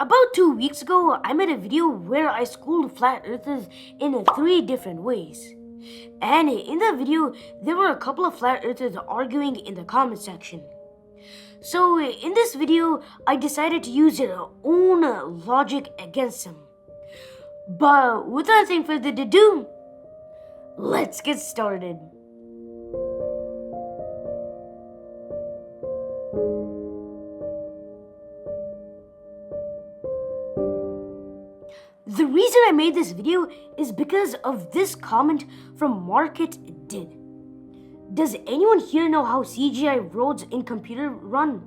About 2 weeks ago, I made a video where I schooled flat earthers in 3 different ways. And in that video, there were a couple of flat earthers arguing in the comment section. So in this video, I decided to use their own logic against them. But without anything further ado, let's get started. The reason I made this video is because of this comment from Market did. Does anyone here know how CGI roads in computer run?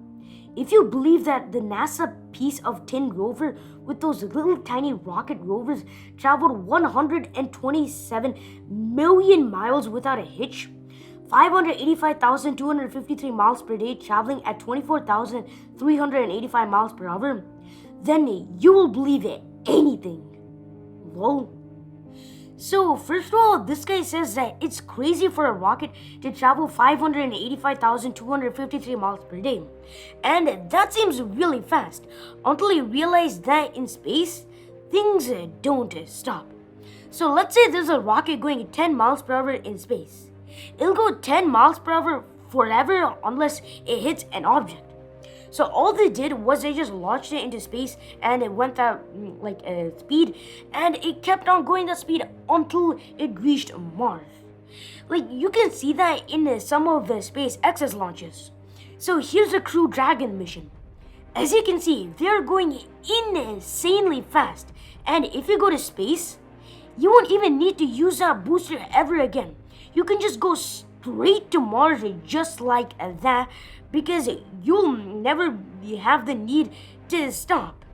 If you believe that the NASA piece of tin rover with those little tiny rocket rovers traveled 127 million miles without a hitch, 585,253 miles per day traveling at 24,385 miles per hour, then you will believe anything. Lol. So first of all, this guy says that it's crazy for a rocket to travel 585,253 miles per day. And that seems really fast, until you realize that in space, things don't stop. So let's say there's a rocket going 10 miles per hour in space. It'll go 10 miles per hour forever unless it hits an object. So all they did was they just launched it into space and it went at speed, and it kept on going that speed until it reached Mars. You can see that in some of SpaceX's launches. So here's the Crew Dragon mission. As you can see, they're going insanely fast, and if you go to space, you won't even need to use that booster ever again. You can just go straight to Mars just like that, because you'll never have the need to stop.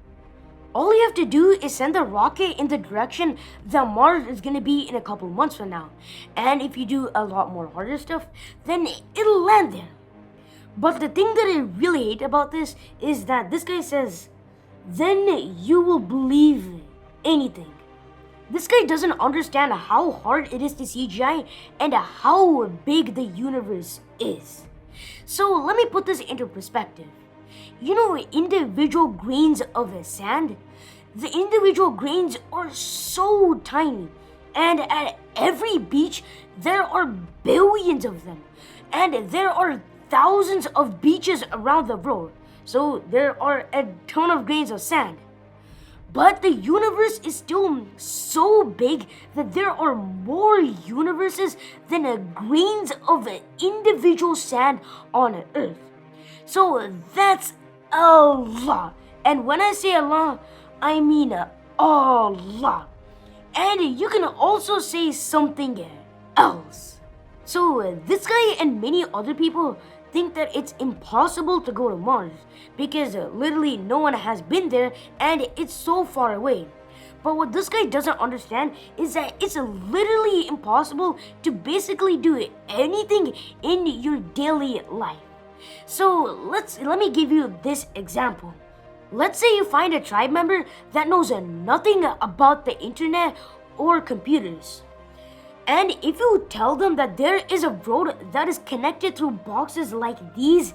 All you have to do is send the rocket in the direction that Mars is going to be in a couple months from now. And if you do a lot more harder stuff, then it'll land there. But the thing that I really hate about this is that this guy says, then you will believe anything. This guy doesn't understand how hard it is to CGI and how big the universe is. So let me put this into perspective. You know, individual grains of sand? The individual grains are so tiny. And at every beach, there are billions of them. And there are thousands of beaches around the world. So there are a ton of grains of sand. But the universe is still so big that there are more universes than grains of individual sand on Earth. So that's a lot. And when I say a lot, I mean a lot. And you can also say something else. So this guy and many other people think that it's impossible to go to Mars because literally no one has been there and it's so far away. But what this guy doesn't understand is that it's literally impossible to basically do anything in your daily life. So let me give you this example. Let's say you find a tribe member that knows nothing about the internet or computers. And if you tell them that there is a road that is connected through boxes like these,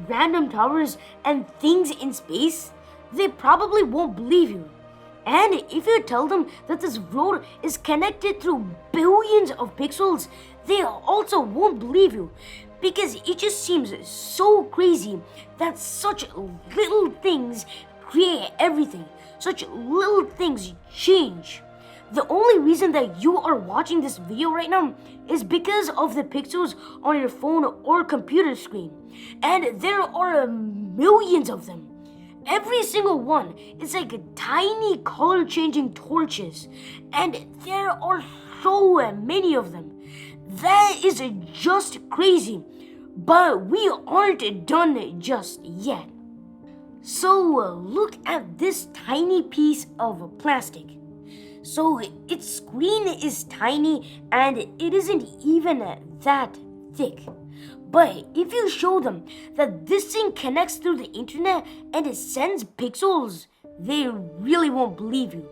random towers, and things in space, they probably won't believe you. And if you tell them that this road is connected through billions of pixels, they also won't believe you, because it just seems so crazy that such little things create everything. Such little things change. The only reason that you are watching this video right now is because of the pixels on your phone or computer screen. And there are millions of them. Every single one is like tiny color-changing torches. And there are so many of them. That is just crazy. But we aren't done just yet. So look at this tiny piece of plastic. So its screen is tiny and it isn't even that thick. But if you show them that this thing connects through the internet and it sends pixels, they really won't believe you.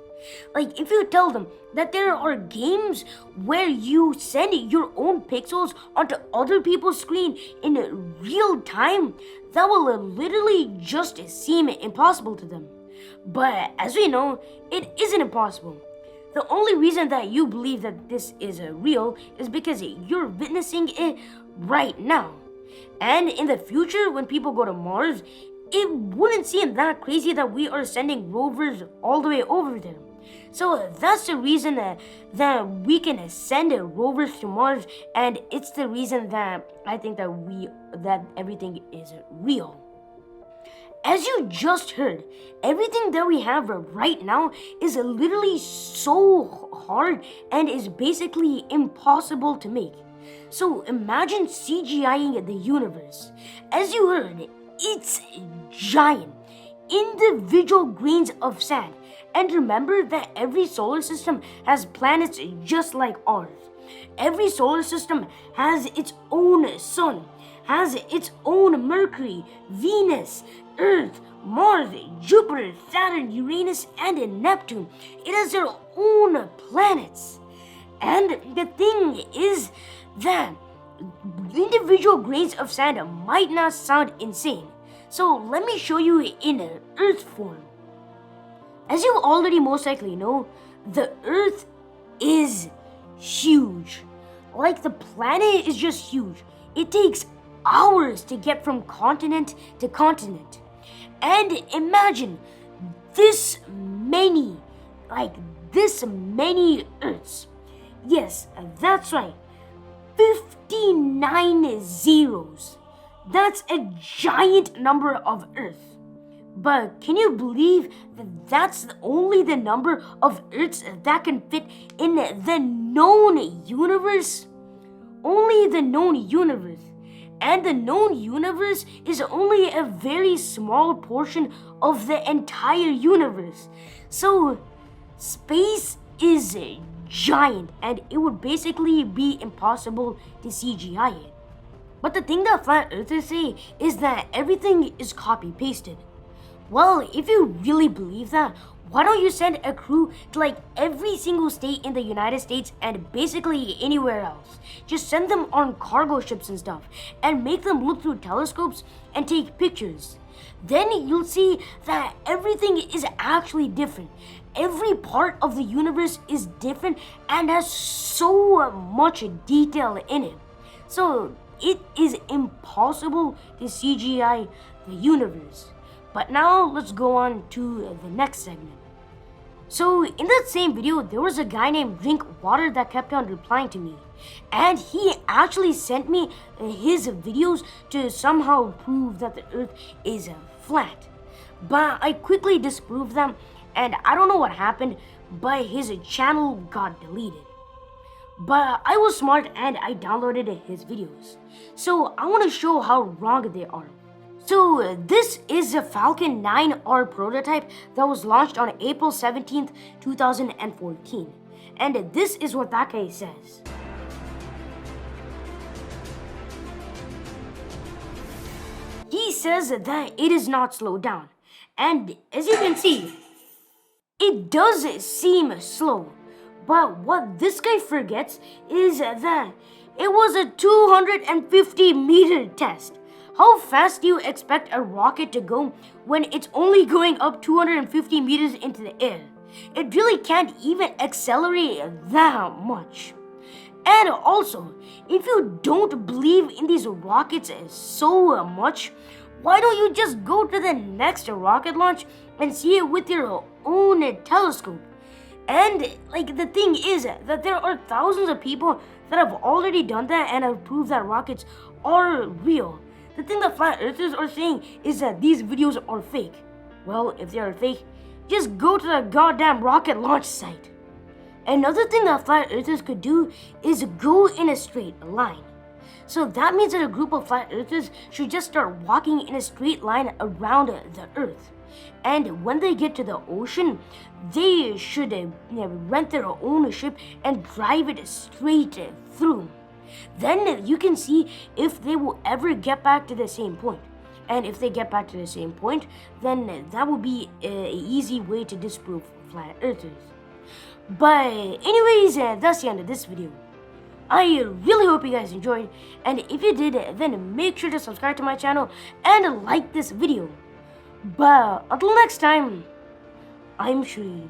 If you tell them that there are games where you send your own pixels onto other people's screen in real time, that will literally just seem impossible to them. But as we know, it isn't impossible. The only reason that you believe that this is real is because you're witnessing it right now. And in the future, when people go to Mars, it wouldn't seem that crazy that we are sending rovers all the way over there. So that's the reason that we can send rovers to Mars, and it's the reason that I think that everything is real. As you just heard, everything that we have right now is literally so hard and is basically impossible to make. So imagine CGIing the universe. As you heard, it's giant, individual grains of sand. And remember that every solar system has planets just like ours. Every solar system has its own sun, has its own Mercury, Venus, Earth, Mars, Jupiter, Saturn, Uranus, and Neptune. It has their own planets. And the thing is that individual grains of sand might not sound insane. So let me show you in Earth form. As you already most likely know, the Earth is huge. Like the planet is just huge. It takes hours to get from continent to continent. And imagine this many Earths. Yes, that's right. 59 zeros. That's a giant number of Earths. But can you believe that that's only the number of Earths that can fit in the known universe? Only the known universe. And the known universe is only a very small portion of the entire universe. So, space is giant and it would basically be impossible to CGI it. But the thing that flat earthers say is that everything is copy-pasted. Well, if you really believe that, why don't you send a crew to like every single state in the United States and basically anywhere else? Just send them on cargo ships and stuff and make them look through telescopes and take pictures. Then you'll see that everything is actually different. Every part of the universe is different and has so much detail in it. So it is impossible to CGI the universe. But now let's go on to the next segment. So in that same video, there was a guy named Drink Water that kept on replying to me. And he actually sent me his videos to somehow prove that the earth is flat. But I quickly disproved them and I don't know what happened, but his channel got deleted. But I was smart and I downloaded his videos. So I want to show how wrong they are. So this is a Falcon 9R prototype that was launched on April 17th, 2014. And this is what that guy says. He says that it is not slowed down. And as you can see, it does seem slow. But what this guy forgets is that it was a 250-meter test. How fast do you expect a rocket to go when it's only going up 250 meters into the air? It really can't even accelerate that much. And also, if you don't believe in these rockets so much, why don't you just go to the next rocket launch and see it with your own telescope? And like the thing is that there are thousands of people that have already done that and have proved that rockets are real. The thing that flat earthers are saying is that these videos are fake. Well, if they are fake, just go to the goddamn rocket launch site. Another thing that flat earthers could do is go in a straight line. So that means that a group of flat earthers should just start walking in a straight line around the earth. And when they get to the ocean, they should rent their own ship and drive it straight through. Then you can see if they will ever get back to the same point. And if they get back to the same point, then that will be an easy way to disprove flat earthers. But anyways, that's the end of this video. I really hope you guys enjoyed, and if you did, then make sure to subscribe to my channel and like this video. But until next time, I'm Shri.